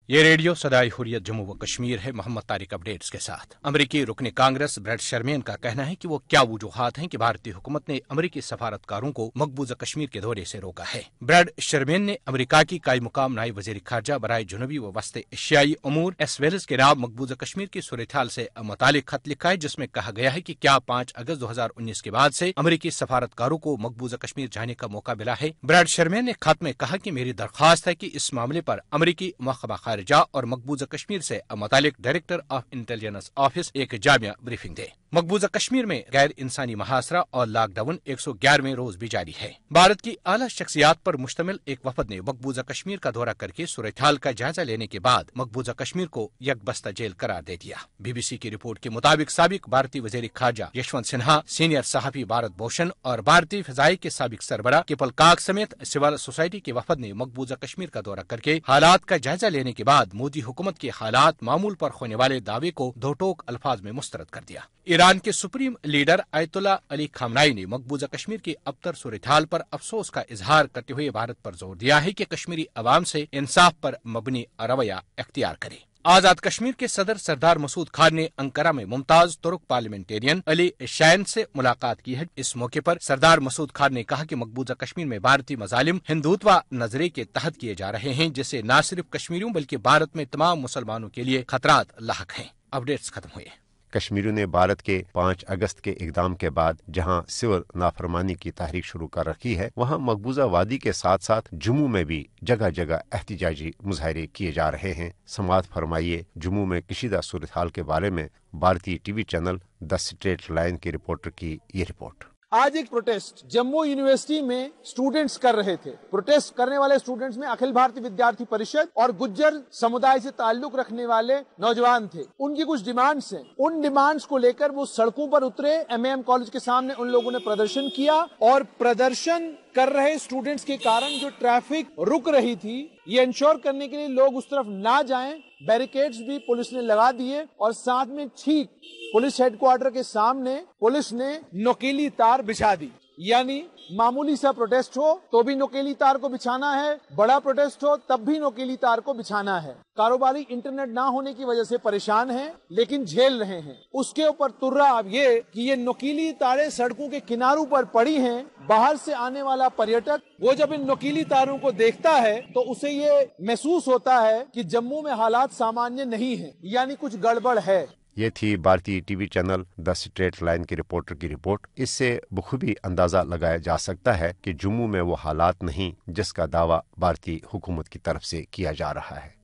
ये रेडियो सदाई हुर्रियत जम्मू व कश्मीर है। मोहम्मद तारिक अपडेट्स के साथ। अमरीकी रुकन कांग्रेस ब्रैड शर्मेन का कहना है कि वो क्या वजूहात हैं कि भारतीय हुकूमत ने अमरीकी सफारतकारों को मकबूजा कश्मीर के दौरे से रोका है। ब्रैड शर्मेन ने अमरीका की कायम मुकाम नायब वज़ीर खारजा बराए जुनूबी व वस्त एशियाई अमूर एस वेल्स के नाम मकबूजा कश्मीर की सूरत-ए-हाल से मुतालिक खत लिखा है, जिसमें कहा गया है कि क्या 5 अगस्त 2019 के बाद से अमरीकी सफारतकारों को मकबूजा कश्मीर जाने का मौका मिला है। ब्रैड शर्मेन ने खत में कहा कि मेरी दरख्वास्त है कि इस मामले पर अमरीकी महकमा खारजा और मकबूजा कश्मीर से मुतालिक डायरेक्टर ऑफ इंटेलिजेंस ऑफिस एक जामिया ब्रीफिंग दे। मकबूजा कश्मीर में गैर इंसानी महासरा और लॉकडाउन 111वें रोज भी जारी है। भारत की आला शख्सियात पर मुश्तमिल एक वफद ने मकबूजा कश्मीर का दौरा करके सूरत-ए-हाल का जायजा लेने के बाद मकबूजा कश्मीर को यकबस्ता जेल करार दे दिया। बीबीसी की रिपोर्ट के मुताबिक साबिक भारतीय वज़ीर खारजा यशवंत सिन्हा, सीनियर सहाफी भारत भूषण और भारतीय फिजाई के साबिक सरबरा केपल काक समेत सिविल सोसाइटी के वफद ने मकबूजा कश्मीर का दौरा करके हालात का जायजा लेने के बाद मोदी हुकूमत के हालात मामूल पर होने वाले दावे को धोटोक अल्फाज में मुस्तरद कर दिया। ईरान के सुप्रीम लीडर आयतुल्ला अली खामनाई ने मकबूजा कश्मीर की अबतर सूरत-ए-हाल पर अफसोस का इजहार करते हुए भारत पर जोर दिया है कि कश्मीरी अवाम से इंसाफ पर मबनी रवैया अख्तियार करे। आजाद कश्मीर के सदर सरदार मसूद खान ने अंकारा में मुमताज तुर्क पार्लियामेंटेरियन अली शायन से मुलाकात की है। इस मौके पर सरदार मसूद खान ने कहा कि मकबूजा कश्मीर में भारतीय मजालिम हिंदुत्व नजरिए के तहत किए जा रहे हैं, जिससे न सिर्फ कश्मीरियों बल्कि भारत में तमाम मुसलमानों के लिए खतरात लाहक हैं। अपडेट्स खत्म हुए। कश्मीरियों ने भारत के 5 अगस्त के इकदाम के बाद जहां सिविल नाफरमानी की तहरीक शुरू कर रखी है, वहां मकबूजा वादी के साथ साथ जम्मू में भी जगह जगह एहतिजाजी मुजाहरे किए जा रहे हैं। समाअत फरमाइए जम्मू में कशीदा सूरत-हाल के बारे में भारतीय TV channel the straight line के रिपोर्टर की ये रिपोर्ट। आज एक प्रोटेस्ट जम्मू यूनिवर्सिटी में स्टूडेंट्स कर रहे थे। प्रोटेस्ट करने वाले स्टूडेंट्स में अखिल भारतीय विद्यार्थी परिषद और गुज्जर समुदाय से ताल्लुक रखने वाले नौजवान थे। उनकी कुछ डिमांड्स हैं। उन डिमांड्स को लेकर वो सड़कों पर उतरे। एमएएम कॉलेज के सामने उन लोगों ने प्रदर्शन किया और प्रदर्शन कर रहे स्टूडेंट्स के कारण जो ट्रैफिक रुक रही थी, ये इंश्योर करने के लिए लोग उस तरफ ना जाएं, बैरिकेड्स भी पुलिस ने लगा दिए और साथ में ठीक पुलिस हेडक्वार्टर के सामने पुलिस ने नुकीली तार बिछा दी। यानी मामूली सा प्रोटेस्ट हो तो भी नुकीली तार को बिछाना है, बड़ा प्रोटेस्ट हो तब भी नुकीली तार को बिछाना है। कारोबारी इंटरनेट ना होने की वजह से परेशान हैं, लेकिन झेल रहे हैं। उसके ऊपर तुर्रा अब ये कि ये नुकीली तारें सड़कों के किनारों पर पड़ी हैं। बाहर से आने वाला पर्यटक वो जब इन नुकीली तारों को देखता है तो उसे ये महसूस होता है कि जम्मू में हालात सामान्य नहीं है, यानी कुछ गड़बड़ है। ये थी भारतीय TV channel the straight line के रिपोर्टर की रिपोर्ट। इससे बखूबी अंदाजा लगाया जा सकता है कि जम्मू में वो हालात नहीं जिसका दावा भारतीय हुकूमत की तरफ से किया जा रहा है।